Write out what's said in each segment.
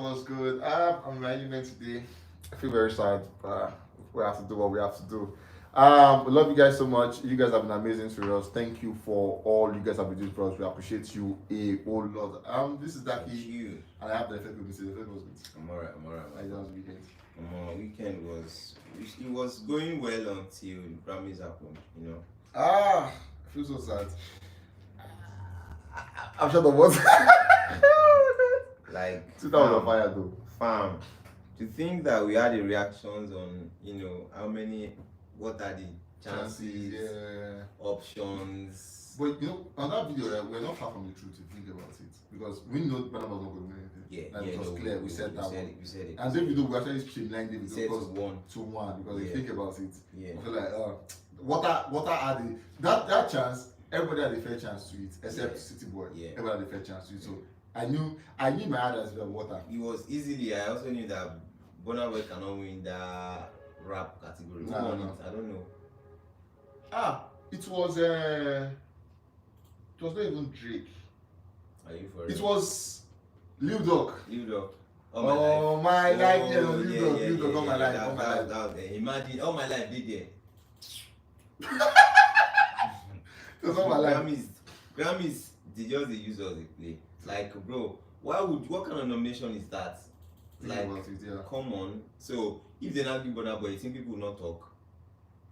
what's good? I'm in my evening today. I feel very sad. We have to do what we have to do. We love you guys so much. You guys have been amazing to us. Thank you for all you guys have been doing for us. We appreciate you a whole lot. This is Thank Daki, you. and I have the effect with me. The effect was good. I'm alright. I'm alright. I was weekend. My weekend was it was going well until the Grammys happened. You know. I feel so sad. I'm sure the was. Like 2000 on fire though. Fam, to think that we had the reactions on how many, what are the chances, options. But on that video, right, we're not far from the truth if you think about it. Because we know Burna was not going to win anything. It was clear. We said that one. We said it. And DAVIDO, we actually streamlined DAVIDO because 2-1. Because if you think about it, I feel like, what are the that chance? Everybody had a fair chance to it, except City Boy. Everybody had a fair chance to it. So I knew my others were water. It was easily. I also knew that Burna Boy cannot win that rap category. Who won it? I don't know. It was not even Drake. Are you for it? It was Lil Durk. Oh my life, Lil Durk, all my life. Imagine, all my life did there. That's all my life. Grammys, they just use us they play. Like, bro, what kind of nomination is that? Like, come on. So if they not give Burna Boy, you think people will not talk?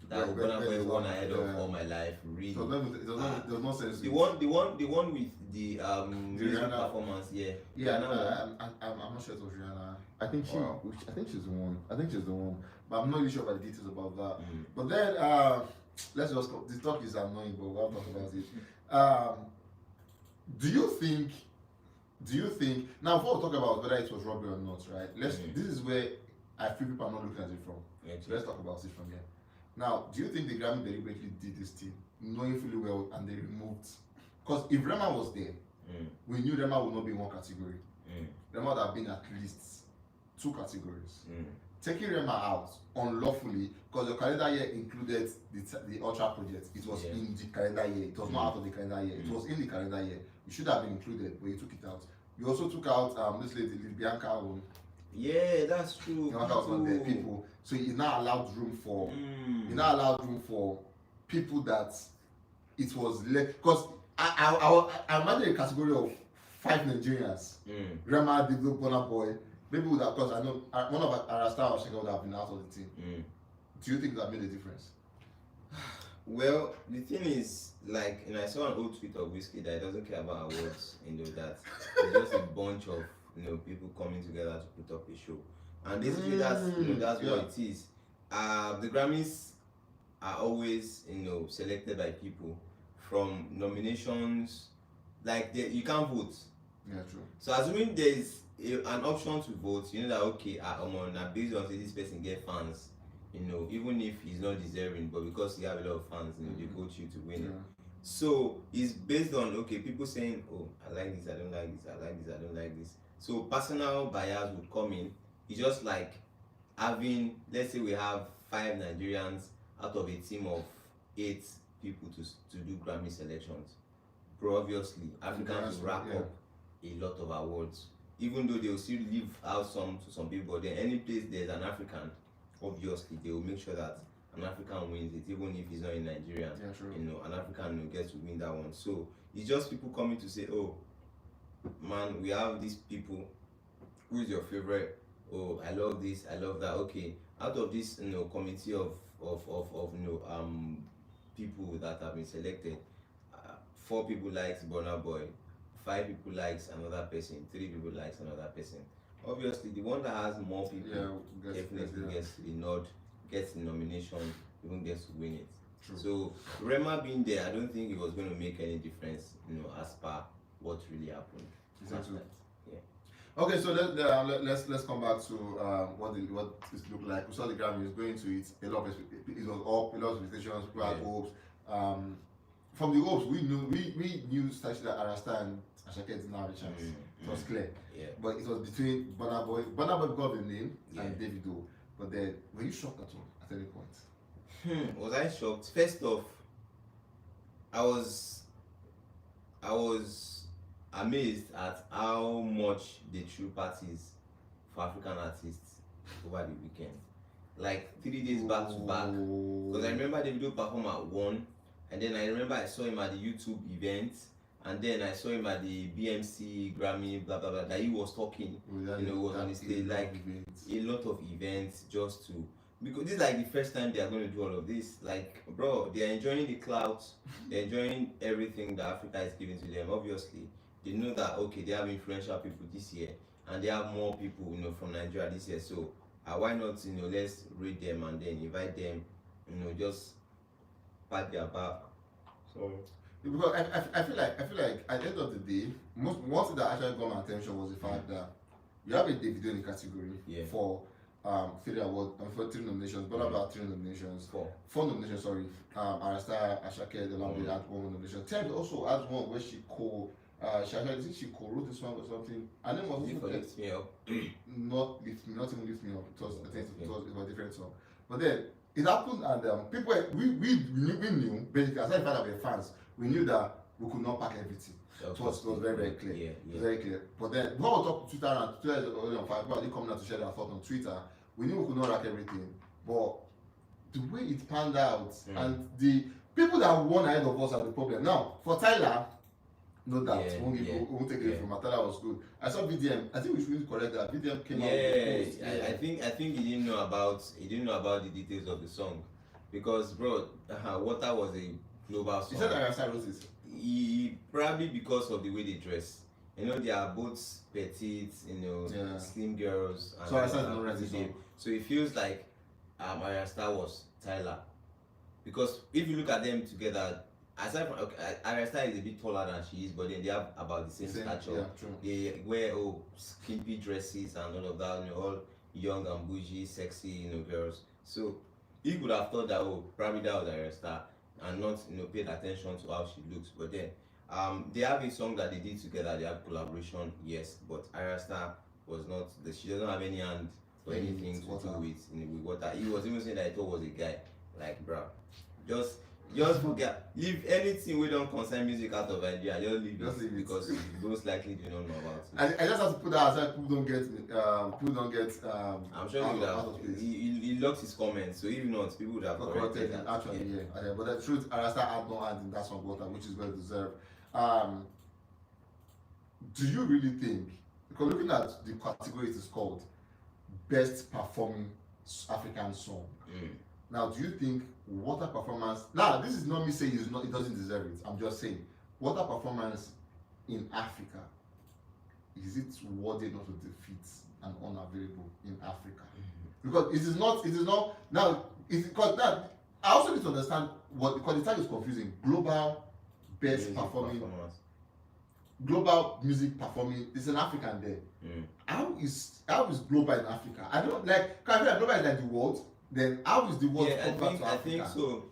That Burna Boy won ahead of All My Life, really. So there's no sense. The one with the music performance, I'm not sure it was Rihanna. I think she's the one. But I'm not really sure about the details about that. But then let's just go. The talk is annoying, but we'll talk about it. Do you think now before we talk about whether it was robbery or not, right? This is where I feel people are not looking at it from. So let's talk about it from here. Now, do you think the Grammy deliberately did this thing, knowing fully well, and they removed? Because if Rema was there, we knew Rema would not be in one category. Rema would have been at least 2 categories. Taking Rema out unlawfully, because the calendar year included the Ultra project. It was in the calendar year. It was not out of the calendar year. It was in the calendar year. It should have been included, but you took it out. You also took out this lady, Bianca. Yeah, that's true. People. So you now allowed room for people that it was because I imagine a category of 5 Nigerians. Rema, DAVIDO, Burna Boy. Maybe would have, because I know one of our Starr or Asake would have been out of the team. Do you think that made a difference? Well, the thing is, like, I saw an old tweet of Whiskey that doesn't care about awards, that it's just a bunch of people coming together to put up a show, and basically that's what it is. The Grammys are always selected by people from nominations, like you can't vote. Yeah, true. So assuming there's an option to vote, that okay, based on this person get fans, even if he's not deserving, but because he have a lot of fans, they vote you to win it. So it's based on people saying, oh, I like this, I don't like this, I like this, I don't like this. So personal bias would come in. It's just like having, let's say we have 5 Nigerians out of a team of 8 people to do Grammy selections. Bro, obviously, Africans will rack up a lot of awards. Even though they will still leave out some to some people, but then any place there's an African, obviously they will make sure that an African wins it, even if he's not in Nigeria. Yeah, sure. An African gets to win that one. So it's just people coming to say, oh man, we have these people. Who's your favorite? Oh, I love this, I love that. Okay, out of this committee of people that have been selected, 4 people likes Burna Boy, 5 people likes another person, 3 people likes another person. Obviously, the one that has more people definitely gets the nod, gets the nomination, even gets to win it. True. So Rema being there, I don't think it was going to make any difference, as per what really happened. Exactly. Okay, so let's come back to what it looked like. We saw the Grammys going to it. It was up, a lot of expectations, people had hopes. From the hopes, we knew starting that Asake and Asake didn't have a chance. It was clear. But it was between Burna Boy got the name, and DAVIDO. But then, were you shocked at all at any point? Was I shocked? First off, I was amazed at how much the true parties for African artists over the weekend. Like 3 days back to back. Because I remember DAVIDO perform at 1, and then I remember I saw him at the YouTube event, and then I saw him at the BMC, Grammy, blah blah blah, that he was talking, was on the stage, like a lot of events just to, because this is like the first time they are going to do all of this. Like, bro, they are enjoying the clouds, they're enjoying everything that Africa is giving to them. Obviously, they know that, okay, they have influential people this year, and they have more people, from Nigeria this year. So, why not, let's rate them and then invite them, just pat their back. So, because I feel like at the end of the day, one thing that actually got my attention was the fact that you have a DAVIDO in the category for failure award for 3 nominations, but about 3 nominations. 4 nominations, sorry. Starr, Asake, the Lamb had 1 nomination. Ted also has one where she she co-wrote this song or something. And then was also Lift Me Up. Not even Lift Me Up. It was a different song. But then it happened, and people we knew basically, aside from that we were fans, we knew that we could not pack everything. It was very, very clear. Yeah. It was very clear. But then when we talked to Twitter, and Twitter is already on fire, people coming out to share their thoughts on Twitter, we knew we could not rack everything. But the way it panned out, and the people that won ahead of us are the problem. Now, for Tyler, no doubt, won't take it from Tyler was good. I saw VDM. I think we should correct that. VDM came out with a post. I think he didn't know about the details of the song, because bro, Water was a global song. He said Ayra wrote it. He probably because of the way they dress. They are both petite, slim girls. And so Ayra not write it. So it feels like Ayra was Tyler, because if you look at them together, aside from Ayra is a bit taller than she is, but then they have about the same stature. Yeah, true. They wear skimpy dresses and all of that, all young and bougie, sexy, girls. So he could have thought that probably that was Ayra and not paid attention to how she looks. But then they have a song that they did together. They have collaboration, yes, but Ayra was not. She doesn't have any hand for anything to do with Water. He was even saying that I thought was a guy. Like, bro, just forget. Leave anything we don't concern music out of Nigeria. Just leave it because most likely they don't know about it. I just have to put that aside. People don't get. I'm sure he locked his comments. So if not, people would have corrected that. Actually, yeah. But the truth, Ayra had no hand in that song Water, which is well deserved. Do you really think? Because looking at the category, it is called Best Performing African Song. Now, do you think Water performance? Now, this is not me saying it doesn't deserve it. I'm just saying Water performance in Africa, is it worthy enough to defeat an unavailable in Africa? Because it is not now. Because that I also need to understand because the tag is confusing. Global best performing. Global music performing is an African there. How is global in Africa? I don't like. Can I feel like global is like the world? Then how is the world compared to Africa? I think so.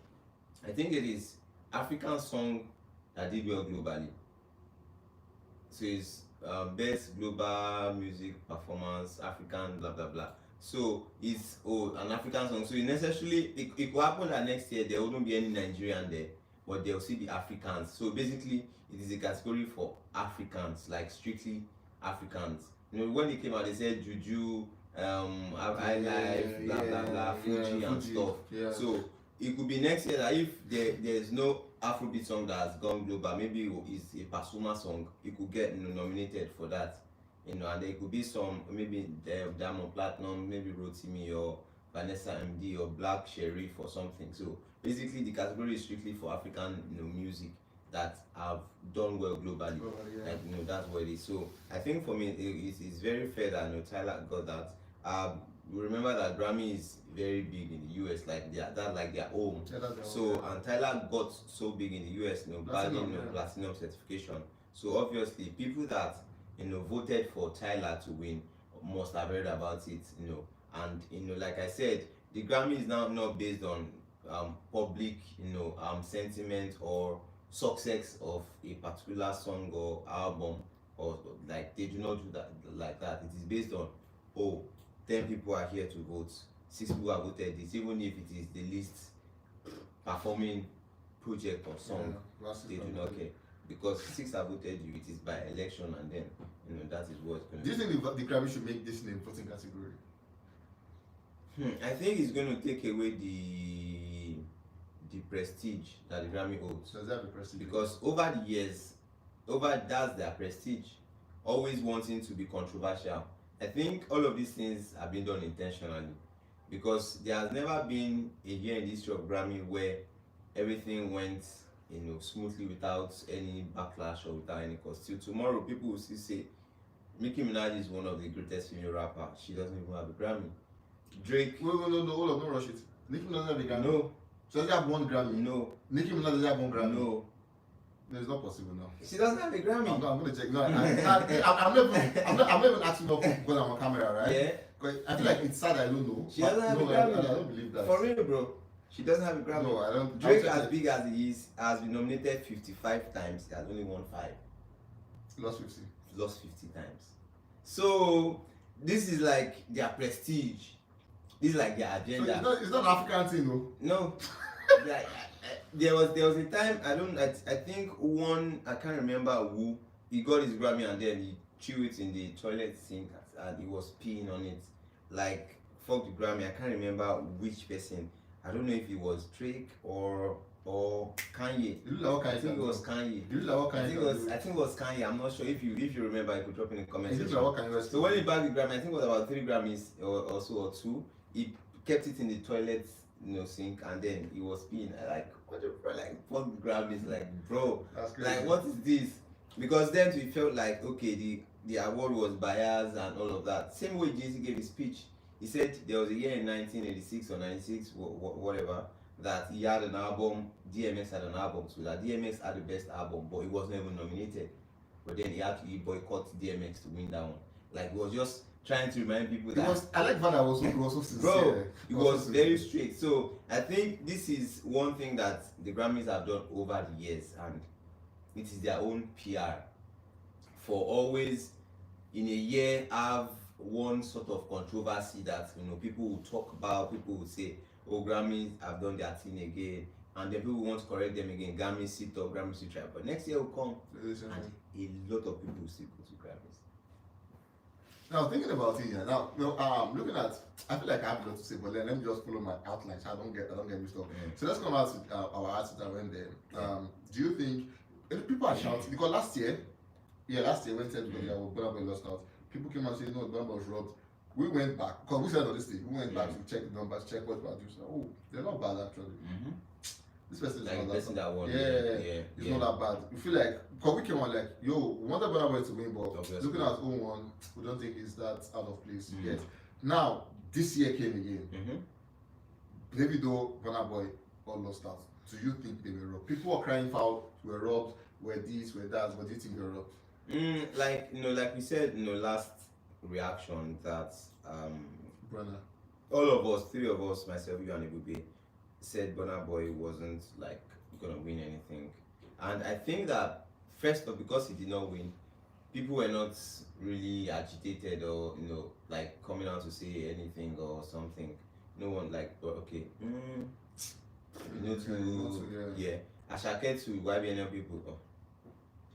I think it is African song that did well globally. So it's best global music performance, African blah blah blah. So it's an African song. So it could happen that next year there wouldn't be any Nigerian there, but they'll see the Africans. So basically it is a category for Africans, like strictly Africans. When they came out they said Juju, I Life, blah blah blah, Fuji and stuff. Yeah. So it could be next year that if there's no Afrobeat song that has gone global, maybe it's a Pasuma song, it could get nominated for that. And there could be some maybe Diamond Platinum, maybe Rotimi or Vanessa MD or Black Sheriff or something. So basically the category is strictly for African music that have done well globally. Like that's what it is. So I think for me it's very fair that Tyler got that. We remember that Grammy is very big in the US, like that's like their home. And Tyler got so big in the US, bagging platinum certification. So obviously people that voted for Tyler to win must have heard about it, and like I said, the Grammy is now not based on public sentiment or success of a particular song or album, or like they do not do that like that. It is based on 10 people are here to vote, 6 people have voted this, even if it is the least performing project or song, they do not care. because 6 have voted you. It is by election, and then that is what's going to. Do you think the Grammy should make this in voting category? I think it's going to take away the prestige that the Grammy holds. Does that have a prestige? Because over the years, that's their prestige, always wanting to be controversial. I think all of these things have been done intentionally, because there has never been a year in the history of Grammy where everything went smoothly without any backlash or without any cost. Till tomorrow, people will still say Nicki Minaj is one of the greatest female rappers. She doesn't even have a Grammy. Drake. No, hold on, don't rush it. Nicki Minaj doesn't have a Grammy. No. She doesn't have one Grammy. No. Nicki Minaj doesn't have one Grammy. No. No, it's not possible now. She doesn't have a Grammy. I'm going to check. No, I'm not even asking up because I'm on camera, right? Yeah. Because I feel like it's sad I don't know. She doesn't have a Grammy. I don't believe that. For real, bro. She doesn't have a Grammy. No, I don't. Drake, as big as he is, has been nominated 55 times. He has only won 5. Lost 50. Lost 50 times. So this is like their prestige. This is like their agenda. So it's not an African thing, though. No. Like, there was a time I think I can't remember who, he got his Grammy and then he threw it in the toilet sink and he was peeing on it. Like, fuck the Grammy. I can't remember which person. I don't know if it was Drake or Kanye. I think it was Kanye. I think it was Kanye. I'm not sure. If you remember, you could drop in the comments section. So when he bagged the Grammy, I think it was about 3 Grammys or so, or 2. He kept it in the toilet, sink, and then he was peeing. Like, what the fuck? Like, fuck the Grammys, like, bro. That's crazy. Like, what is this? Because then we felt like, okay, the award was biased and all of that. Same way Jay-Z gave his speech. He said there was a year in 1986 or 96, whatever, that he had an album, DMX had an album, so that DMX had the best album, but he wasn't even nominated. But then he boycotted DMX to win that one. Like, he was just trying to remind people that. I like that was so sincere. Bro, it was very straight. So I think this is one thing that the Grammys have done over the years, and it is their own PR for always in a year have one sort of controversy that people will talk about. People will say, oh, Grammys have done their thing again, and then people want to correct them again. Grammys sit up, Grammys sit try, but next year will come and a lot of people will still go to Grammys. Now thinking about it, now looking at, I feel like I have a lot to say, but then let me just follow my outline so I don't get mixed up. So let's come out to our artists that went there. Do you think people are shouting because last year when said Burna Boy lost out, people came and said no, Burna Boy was robbed. We went back because we said on this thing. We went back to check the numbers, check what produced. Oh, they're not bad actually. This person is like not person that won. It's not that bad. You feel like because we came on like, yo, we wanted Burna Boy to win, but Obviously. looking at 0-1, we don't think it's that out of place yet. Now this year came again. DAVIDO, Burna Boy all lost out. Do you think they were robbed? People were crying foul, were robbed, were this, were that. What do you think they were robbed? Like we said, last reaction that Burna. all of us, 3 of us, myself, you and Ebube, said Burna Boy wasn't like gonna win anything. And I think that first off, because he did not win, people were not really agitated or like coming out to say anything or something. No one like, okay, Asake to YBNL people.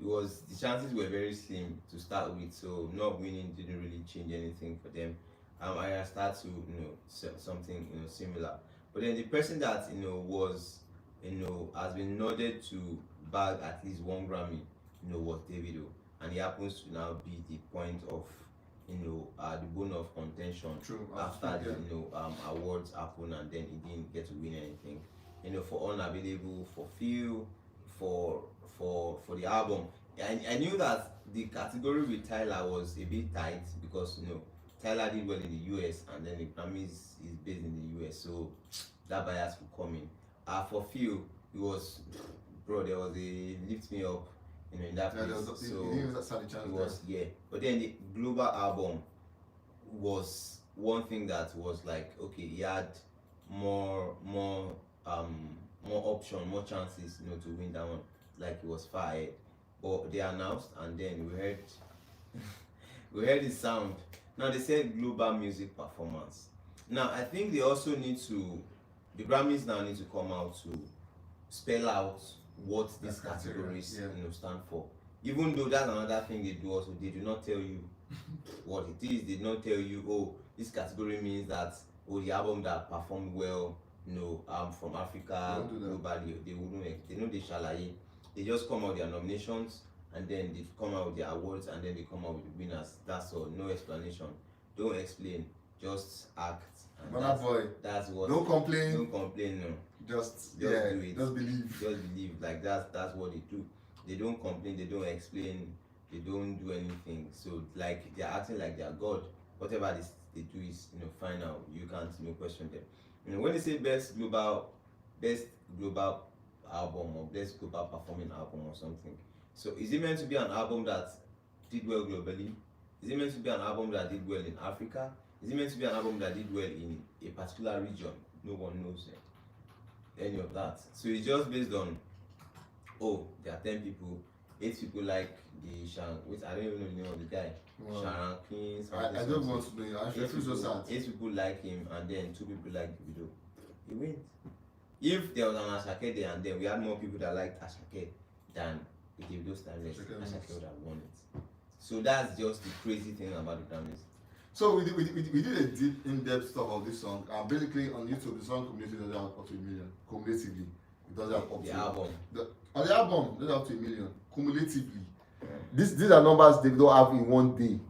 It was, the chances were very slim to start with, so not winning didn't really change anything for them. Ayra started to something similar, but then the person that was has been nodded to bag at least 1 Grammy was DAVIDO, and he happens to now be the point of the bone of contention. True. After the awards happened and then he didn't get to win anything. For Unavailable, for Feel, for the album. I knew that the category with Tyler was a bit tight because Tyler did well in the US and then the Grammys is based in the US, so that bias would come in. For Feel, it was, bro, there was a lift me up in that place. It was but then the global album was one thing that was like, okay, he had more option, more chances to win that one. Like it was far ahead. But they announced and then we heard the sound. Now they said global music performance. Now I think they also need to, the Grammys now need to come out to spell out what these categories stand for. Even though that's another thing they do also, they do not tell you what it is. They do not tell you, oh, this category means that, oh, the album that performed well, from Africa globally, they wouldn't. They know they shalaye. They just come out with their nominations, and then they come out with their awards, and then they come out with the winners. That's all. No explanation. Don't explain. Just act. That's what. Don't complain. Don't complain. No. Just do it. Just believe. Just believe. Like that's what they do. They don't complain. They don't explain. They don't do anything. So like they're acting like they're God. Whatever they do is final. You can't question them. When they say best global album or best global performing album or something. So is it meant to be an album that did well globally? Is it meant to be an album that did well in Africa? Is it meant to be an album that did well in a particular region? No one knows any of that. So it's just based on, there are 10 people, 8 people like the which I don't even know the name of the guy. Sharon Kings. I don't want to know. I feel so sad. 8 people like him, and then 2 people like DAVIDO. He wins. If there was an Asake there and then we had more people that liked Asake than the DAVIDO Starless, Asake would have won it. So that's just the crazy thing about the Grammys. So we did a deep, in-depth stuff of this song. Basically on YouTube, the song cumulatively doesn't have up to 1 million. Cumulatively, it doesn't have up to the album. On the album, doesn't have to 1 million. Cumulatively, these are numbers they don't have in one day.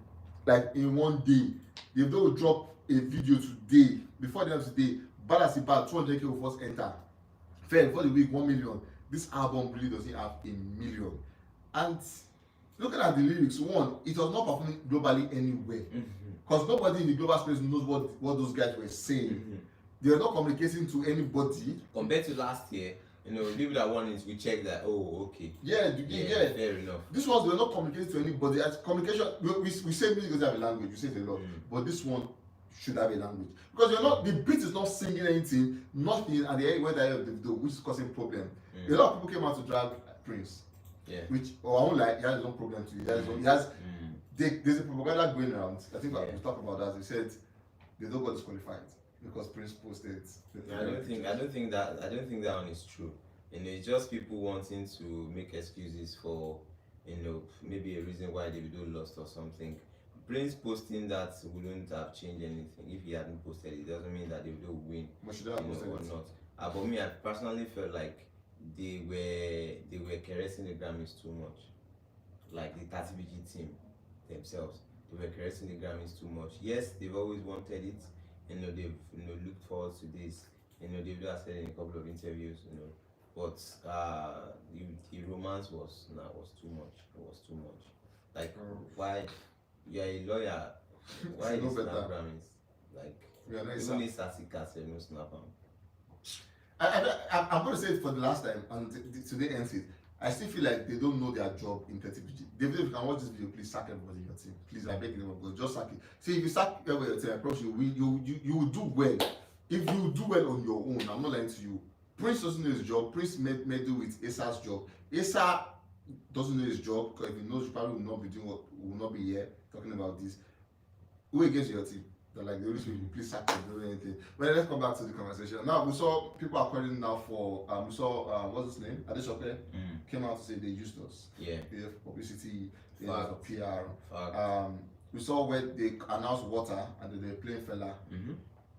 Like in one day, they don't drop a video today. Before the end of the day, bad as it bad, 200K will first enter. Fair for the week 1 million. This album really doesn't have 1 million. And looking at the lyrics, one, it was not performing globally anywhere. Because nobody in the global space knows what those guys were saying. They were not communicating to anybody. Compared to last year, people that won it, we checked that, okay. Yeah, fair enough. This ones, they were not communicating to anybody. As communication, we say music doesn't have a language, we say it a lot. But this one should have a language. Because the beat is not singing anything, nothing, and the where they do, which is causing problem. A lot of people came out to drag Prince. Yeah. Which, I won't lie, he has his own problem too. There's a propaganda going around. I think we talked about that. They said they don't got disqualified because Prince posted. I don't think that one is true. It's just people wanting to make excuses for, maybe a reason why DAVIDO lost or something. Prince posting that wouldn't have changed anything. If he hadn't posted it, doesn't mean that DAVIDO would win. But should have posted or not. But me, I personally felt like they were caressing the Grammys too much. Like the 30BG team themselves, they were caressing the Grammys too much. Yes, they've always wanted it. They've looked forward to this. They've just said in a couple of interviews. But the romance was too much. It was too much. Like why? You're a lawyer. Why you snap Grammys? Like even this Asake said no snap them. I'm going to say it for the last time, and today ends it. I still feel like they don't know their job in 30BG. David, if you can watch this video, please sack everybody in your team. Please, I beg you, just sack it. See, if you sack everybody in your team, I promise you will do well. If you do well on your own, I'm not lying to you. Prince doesn't know his job. Prince may do with Asa's job. Asa doesn't know his job because if he knows, he probably will not be here talking about this. Who against your team? They're like, the only people, please sack them, don't do anything. Well, let's come back to the conversation. Now, we saw people are calling now for, we saw, what's his name? Adeshope came out to say they used us. Yeah. Publicity, for PR. We saw where they announced Water and then they playing Fela,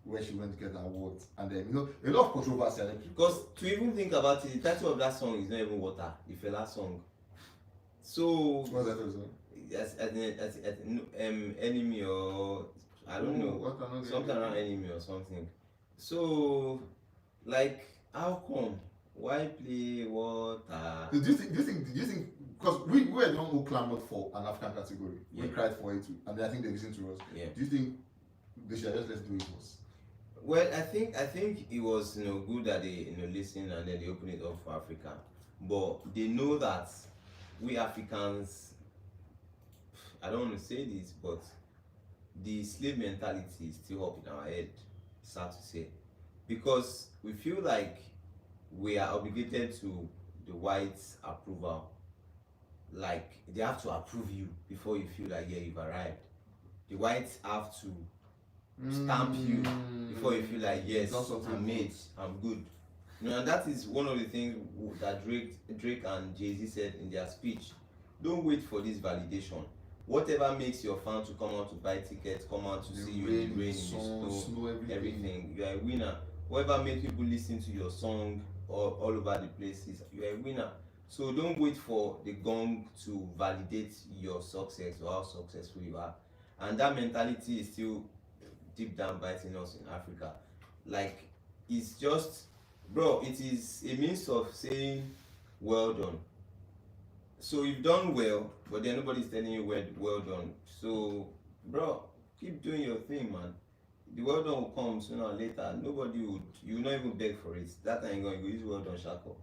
where she went to get the award. And then, a lot of controversy. Because to even think about it, the title of that song is not even Water, the Fela song. So, what's that song? As enemy or I don't know, something around enemy or something. So, like, how come? Why play Water? Do you think? Because we were the one who clamored for an African category. We cried for it, and I think they listened to us. Yeah. Do you think they should just let's do it first? Well, I think it was good that they listen and then they open it up for Africa, but they know that we Africans. I don't want to say this, but the slave mentality is still up in our head, sad to say, because we feel like we are obligated to the whites' approval. Like they have to approve you before you feel like you've arrived. The whites have to stamp you before you feel like yes, I'm made, I'm good. And that is one of the things that Drake and Jay-Z said in their speech. Don't wait for this validation. Whatever makes your fans to come out to buy tickets, come out to see you in the rain, in the snow, everything. You are a winner. Whatever makes people listen to your song all over the places, you are a winner. So don't wait for the gong to validate your success or how successful you are. And that mentality is still deep down biting us in Africa. Like, it's just, bro, it is a means of saying well done. So you've done well, but then nobody's telling you well done. So, bro, keep doing your thing, man. The well done will come sooner or later. You will not even beg for it. That time you're going to use well done Shako.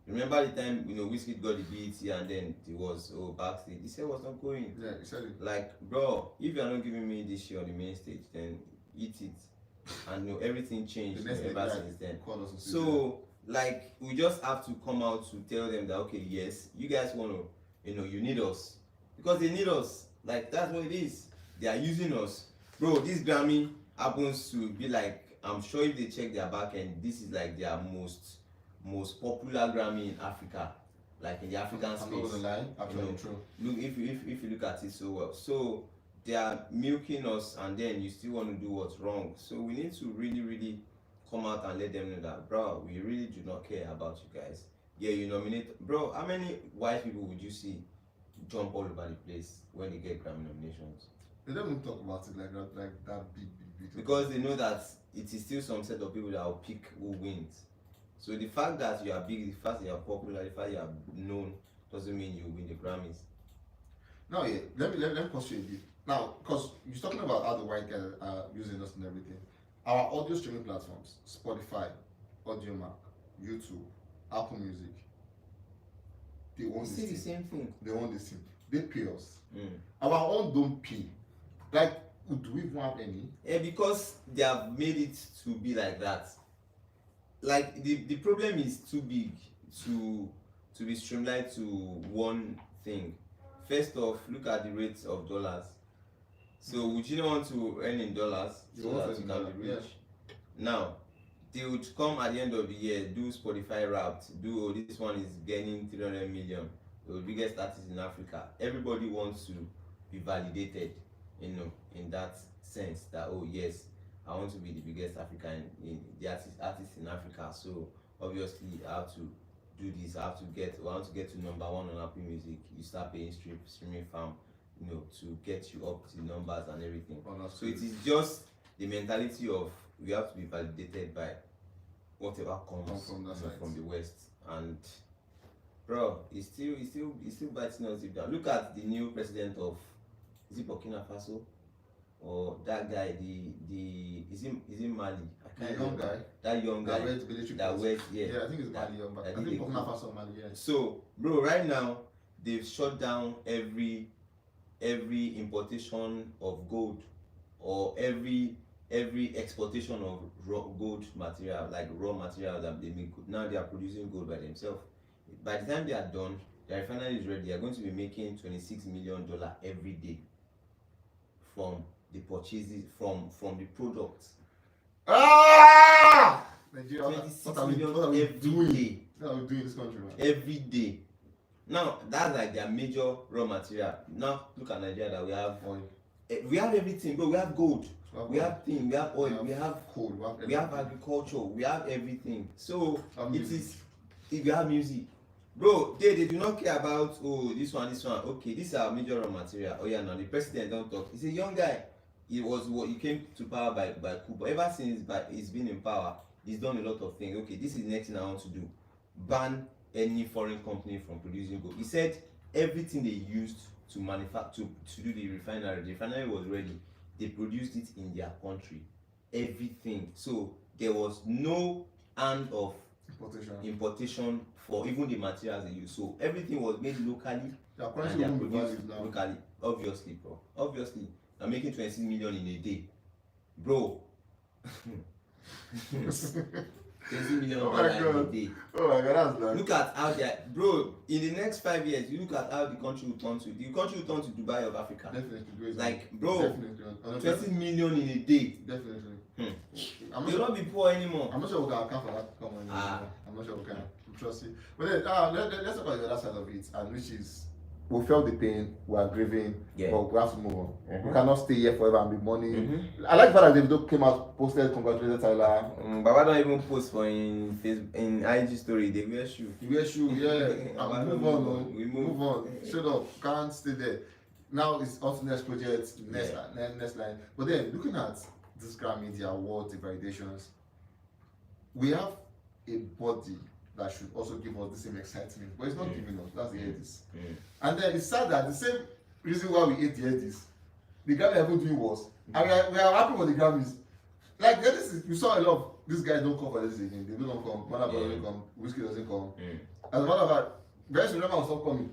Remember the time, Wizkid got the BET and then it was, backstage. He said was not going. Yeah, he said it. Like, bro, if you're not giving me this shit on the main stage, then eat it. And everything changed ever since then. So, like, we just have to come out to tell them that, okay, yes, you guys want to, you need us. Because they need us. Like, that's what it is. They are using us. Bro, this Grammy happens to be like, I'm sure if they check their back end, this is like their most popular Grammy in Africa, like in the African space. I'm not gonna lie, actually true. Look, if you look at it so well, so they are milking us, and then you still want to do what's wrong. So we need to really come out and let them know that, bro, we really do not care about you guys. Yeah, you nominate, bro. How many white people would you see jump all over the place when they get Grammy nominations? They don't even talk about it like that big. Because they know that it is still some set of people that will pick who wins. So the fact that you are big, the fact that you are popular, the fact that you are known, doesn't mean you win the Grammys. Now, yeah, let me question you. Now, because you're talking about how the white guys are using us and everything. Our audio streaming platforms, Spotify, AudioMac, YouTube, Apple Music, they own this thing. The same thing. They own this thing. They pay us. Our own don't pay. Like, do we even have any? Yeah, because they have made it to be like that. Like, the problem is too big to be streamlined to one thing. First off, look at the rates of dollars. So would you not want to earn in dollars so that you can be rich? Yeah. Now, they would come at the end of the year, do Spotify Wrapped, this one is gaining 300 million, the biggest artist in Africa. Everybody wants to be validated, in that sense that, oh yes, I want to be the biggest African in the artist in Africa. So obviously I have to do this. I want to get to number one on Apple Music. You start paying streaming farm, to get you up to numbers and everything. So it is just the mentality of we have to be validated by whatever comes from the West. And bro, it's still biting us deep down. Look at the new president of, is it Burkina Faso? Or that guy, is it Mali? I can't remember. That young guy. Yeah, I think it's Mali. I think Burkina Faso, Mali. Yeah. So, bro, right now they've shut down every importation of gold or every exportation of gold material, like raw material that they make. Now they are producing gold by themselves. By the time they are done, their refinery is ready. They are going to be making $26 million every day from the purchases from the products. Nigeria, 26 million every day. What are we doing in this country, man? Every day. Now that's like their major raw material. Now look at Nigeria, that we have oil. We have everything, but we have gold. We have things. We have oil. We have coal. We have agriculture. We have everything. So if you have music. Bro, they do not care about, this one. Okay, this is our major raw material. Oh yeah, now the president don't talk. He's a young guy. He came to power by coup. But ever since he's been in power, he's done a lot of things. Okay, this is the next thing I want to do. Ban any foreign company from producing gold. He said everything they used to manufacture to do the refinery was ready. They produced it in their country. Everything. So there was no hand of importation for even the materials they use. So everything was made locally. They are produced locally. Obviously, bro. Obviously, I'm making 26 million in a day, bro. $20 million Oh my in God. a day. Oh my God, that's like. Look at how they, bro. In the next 5 years, you look at how the country will turn to. The country will turn to Dubai of Africa. Definitely. Like, bro, Definitely. 20 million in a day. Definitely. They'll not be poor anymore. I'm not sure we can account for that. I'm not sure we can. Trust you. But then, let's talk about the other side of it, and which is we felt the pain, we are grieving, but we have to move on. We cannot stay here forever and be mourning. I like the fact that Davido came out, posted, congratulated Tyler. Baba don't even post for in Facebook, in IG story. They wear shoe. You wear shoe, yeah. Move on. We move on. Shut up. Can't stay there. Now it's on to next project, next line. But then looking at this Grammy, the awards, the validations, we have a body that should also give us the same excitement, but it's not giving us. That's the Eddies. And then it's sad that the same reason why we hate the Eddies, the Grammy are even doing worse. And we are happy for the Grammys. Like the Eddies, you saw a lot of these guys don't come for this again. They don't come. Burna doesn't come. Whiskey doesn't come. As a matter of fact, very soon Rema will stop coming.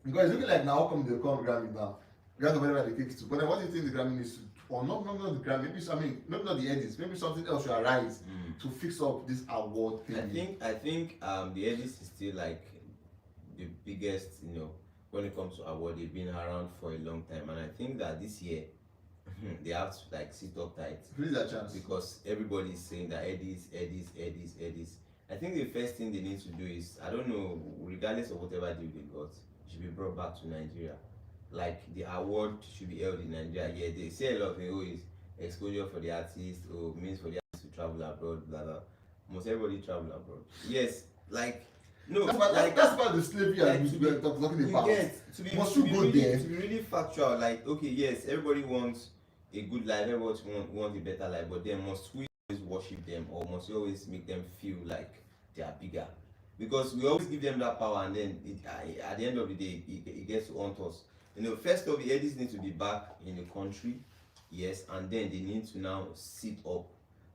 Because it's looking like now how come they come Grammy now? Grammy whatever they take it to. But then what do you think the Grammy needs to do? Or not the Grammy, maybe not the Eddies, maybe something else should arise to fix up this award thing. I think the Eddies is still like the biggest, when it comes to award. They've been around for a long time, and I think that this year they have to like sit up tight. Please a chance. Because everybody is saying that Eddies. I think the first thing they need to do is, I don't know, regardless of whatever deal they got, it should be brought back to Nigeria. Like the award should be held in Nigeria. Yeah, they say a lot of things. Oh, it's exposure for the artist, or means for the artist to travel abroad, blah blah. Most everybody travel abroad. Yes, like no, that's about the slavery like, we're talking about. To be really factual, like okay, yes, everybody wants a good life, everybody wants a better life, but then must we always worship them, or must we always make them feel like they are bigger? Because we always give them that power, and then at the end of the day, it gets to haunt us. First off, the Eddies need to be back in the country, yes, and then they need to now sit up.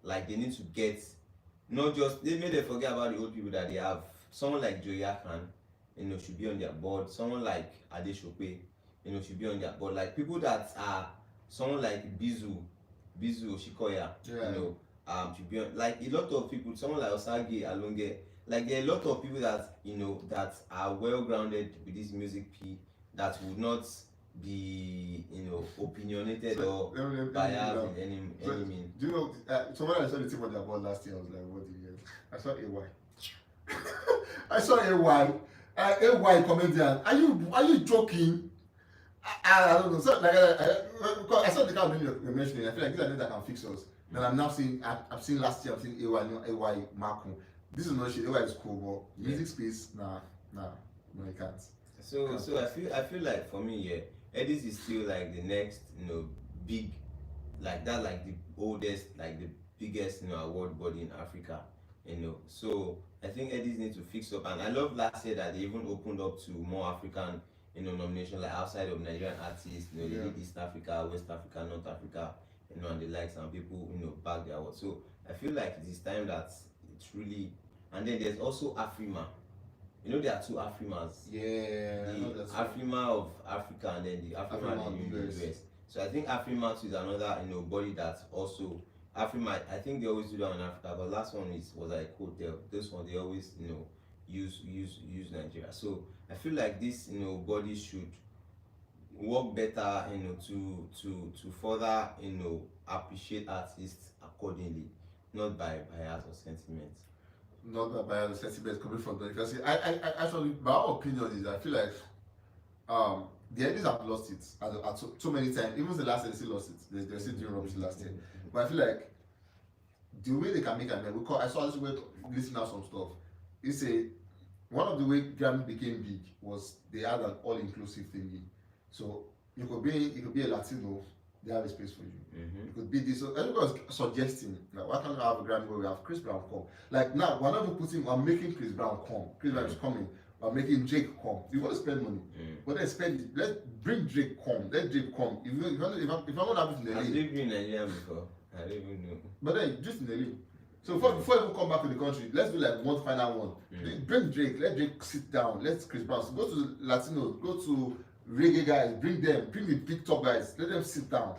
Like they need to get, not just, they may forget about the old people that they have. Someone like Joya Khan, should be on their board. Someone like Adeshope, should be on their board. Like people that are, someone like Bizu Oshikoya, should be on, like a lot of people, someone like Asake Alonge, like there are a lot of people that, that are well grounded with this music that would not be, opinionated or biased in any means. Do you know, someone I saw the team on their board last year, I was like, what do you get? I saw AY. I saw AY. AY comedian. Are you joking? I don't know. So, like, I saw the kind of name you're mentioning. I feel like these are names that can fix us. Then I'm now seeing, I've seen last year, I've seen AY Marco. This is not shit. AY is cool, but music space, no, it can't. So I feel like for me, Eddies is still like the next, big, like that, like the oldest, like the biggest, award body in Africa, So I think Eddies need to fix up, and I love last year that they even opened up to more African, nomination, like outside of Nigerian artists, they did East Africa, West Africa, North Africa, and the likes, and people, back their award. So I feel like it is time that it's really, and then there's also Afrima. There are two Afrimas. Yeah. The Afrima of Africa and then the Afrima in the US. So I think Afrima is another, body that also Afrima. I think they always do that in Africa, but last one was like hotel. This one they always, use Nigeria. So I feel like this, body should work better, to further, appreciate artists accordingly, not by bias or sentiment. Not by the sentiment coming from them. Because I actually, my own opinion is I feel like the Eddies have lost it at so many times. Even the last year they still lost it. They're still doing rubbish last year. But I feel like the way they can make an because I saw this way listening out some stuff. It's one of the way Grammy became big was they had an all-inclusive thingy. So you could be a Latino, they have a space for you. It could be this. So everybody was suggesting, like, why can't we have a Grammy where we have Chris Brown come? Like now, we're not even we're making Chris Brown come. Chris Brown is coming. We're making Drake come. You want to spend money, but then spend it. Let's bring Drake come. Let Drake come. If I'm not having in the I've lived in Nigeria before. I don't even know. But then just in the league. So before you come back to the country, let's do like one final one. Bring Drake. Let Drake sit down. Let's Chris Brown. So go to Latinos. Go to reggae guys. Bring them. Bring the big top guys. Let them sit down,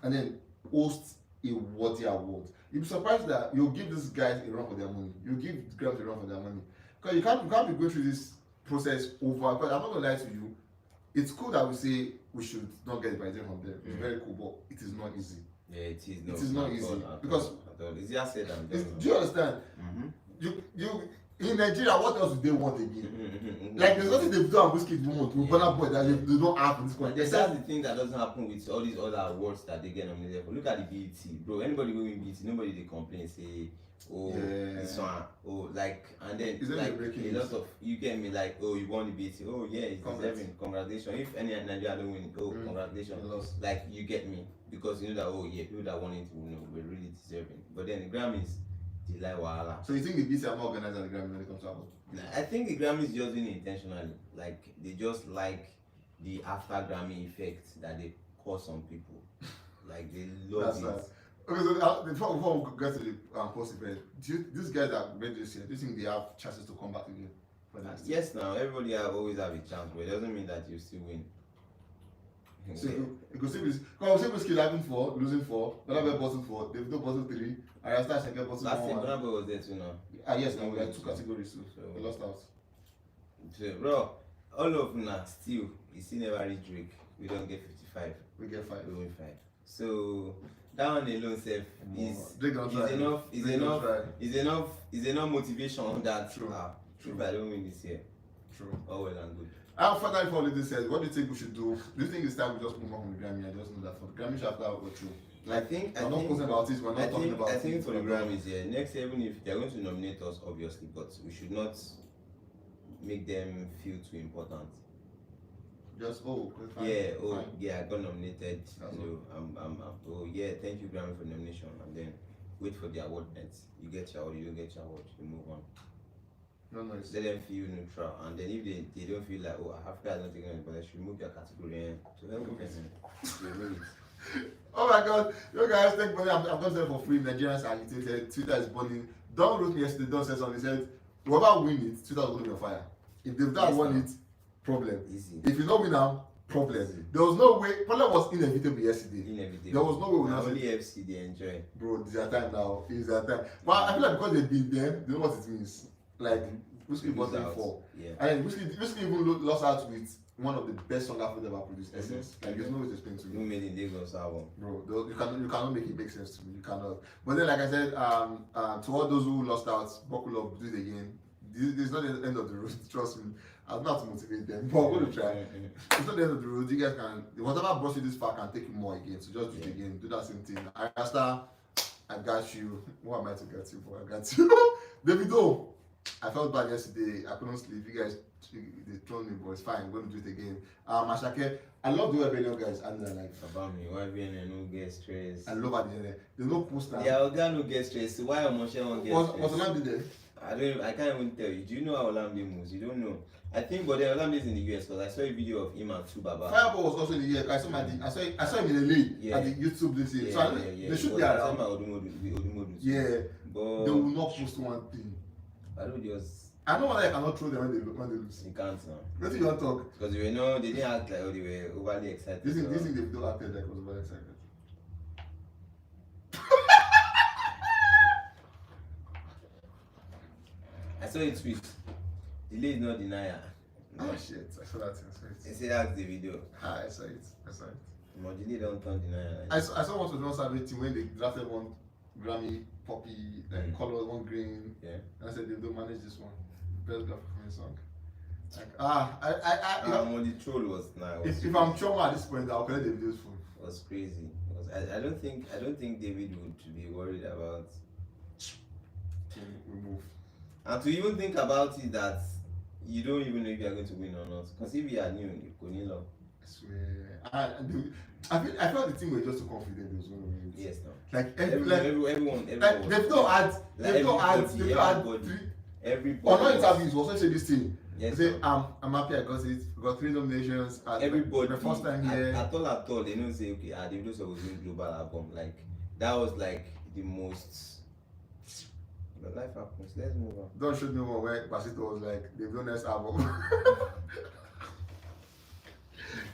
and then host a worthy award. You'll be surprised that you'll give these guys a run for their money. You'll give the Grammys a run for their money. Because you can't be going through this process over. Because I'm not gonna lie to you, it's cool that we say we should not get the validation from them. It's very cool, but it is not easy. Yeah, it is. It is not easy because it's just said and done. Do you understand? You in Nigeria, what else do they want again? Like there's nothing they do and Whiskey want with Burna Boy that they don't have in this country. That's the thing that doesn't happen with all these other awards that they get nominated for. Look at the BET, bro. Anybody go win BET, nobody they complain say, oh, this one, oh, like, and then like a lot of you get me like, oh, you won the BET, oh yeah, it's deserving, congratulations. If any Nigeria don't win, oh, congratulations. Like you get me because you know that oh yeah, people that won it, you know, were really deserving. But then the Grammys. So you think the BT are more organized than the Grammy when it comes to albums? I think the Grammys just doing it intentionally. Like they just like the after Grammy effect that they cause on people. Like they love it. Okay, so before we get to the post event, these guys that made this year, do you think they have chances to come back again? Yes, now everybody always have a chance, but it doesn't mean that you still win. So you could see this. Because we see having 4, losing 4, another bottom 4, DAVIDO bottom 3, Ayra Starr second bottom 1. Last year, Burna Boy was there too now. Yes, now we had 2 categories too. So we lost out. So, bro, all of now still, you still never reach Drake. We don't get 55. We get 5. We win 5. So that one alone self is enough motivation that if I don't win this year. True. All well and good. And finally, for this says, what do you think we should do? Do you think it's time we just move on from the Grammy and just know that for the Grammy chapter we're through? I think we're not talking about it. We're not talking about it. I think for the Grammys, yeah. Next year, even if they're going to nominate us, obviously, but we should not make them feel too important. Just I got nominated. Oh yeah, thank you Grammy for the nomination, and then wait for the award night. You get your award, you don't get your award, you move on. No, nice. Let them feel neutral, and then if they don't feel like Africa is not taking it, but they should remove their category to help them. Oh my God, you guys take money. I'm going to say for free. Nigerians are agitated. Twitter is burning. Don wrote me yesterday. Don said something. He said, whoever win it, Twitter is going to be on fire. If they've not won it, problem. Easy. If you don't win now, problem. Easy. There was no way. Problem was inevitable yesterday. There was no way we only FC they enjoy. Bro, it's their time now. It's their time. But I feel like because they've been there, they know what it means. Like Whiskey was there for. Yeah. And Whiskey even lost out with one of the best songs I've ever produced. Essence. Like there's no way to explain to you. You made in Lagos album. Bro, you cannot make it make sense to me. You cannot. But then, like I said, to all those who lost out, buckle up, do it again. This is not the end of the road. Trust me. I'm not to motivate them, but I'm going to try. It's not the end of the road. You guys can, whatever brought you this far can take you more again. So just do it again. Do that same thing. Starr, I got you. What am I to get you for? I got you. DAVIDO, I felt bad yesterday. I couldn't sleep. You guys, they trolled me, but it's fine. I'm going to do it again. Asake, I love the way everyone guys and their life. About me, why being no get stress? I love at the end. There's no poster. Yeah, Oga no get stress. Why Omoshe won't get stress? What's Olamide there? I can't even tell you. Do you know how Olamide moves? You don't know. I think, but then Olamide is in the US because I saw a video of him and two Baba. Fireball was also in the US. I saw him in LA at the YouTube this year. So they should be around. Yeah, but they will not post one thing. I know why I cannot throw them when they lose. You can't now. What do you want to talk? Because they didn't act like they were overly excited. This thing they don't act like was overly excited. I saw a tweet. Delay is not denial. Oh shit, I saw that. They say that's the video. I saw it. But delay don't turn denial. I saw one to non team when they drafted one Grammy poppy, color, one green. Yeah. And I said they don't manage this one. Best performance song. Like the troll was now. If I'm trauma at this point, I'll collect the videos phone. It was crazy. I don't think David would be worried about. We move. And to even think about it that you don't even know if you are going to win or not. Because if you are new, you could need love. I swear. I felt the team were just too confident they was going to win. Yes, no. Like everyone. They've not had 3. Everybody. Or not interviews. Was also say this thing. Yes. They say I'm happy I got it. We got 3 nominations. Everybody. The first time here. At all. They don't say okay. DAVIDO was doing global album. Like that was like the most. But life happens. Let's move on. Don't shoot me one where Basito was like DAVIDO next album.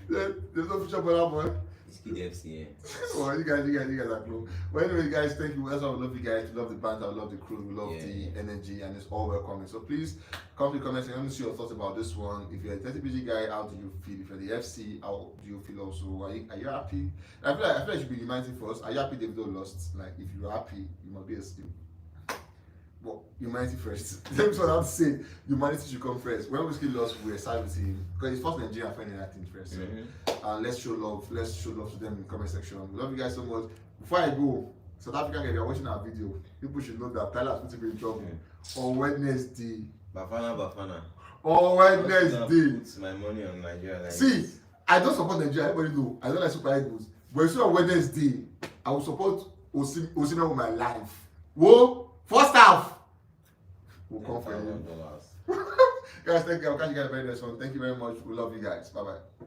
There's no future for that boy. Skid FCN. Well, you guys are cool. Well, anyway, guys, thank you. That's why we love you guys. We love the banter, we love the crew, we love the energy, and it's all welcoming. So please come to the comments and let me see your thoughts about this one. If you're a 30PG guy, how do you feel? If you're the FC, how do you feel also? Are you happy? I feel like it should be reminding for us. Are you happy Davido lost? Like, if you're happy, you must be a steal. Well, humanity first. That's what I have to say. Humanity should come first. When Whiskey lost, we were sad with him because it's first Nigerian finding that thing first. So, let's show love. Let's show love to them in the comment section. We love you guys so much. Before I go, South African guys, you're watching our video. People should know that Tyler's going to be in trouble on Wednesday. Bafana. On Wednesday. Put my money on Nigeria. Like see, this. I don't support Nigeria. Everybody know. I don't like Super Eagles. But see on Wednesday, I will support Osimhen with my life. Whoa, first half. We'll come for you. Guys, thank you. I'll catch you guys very next one. Thank you very much. We love you guys. Bye bye.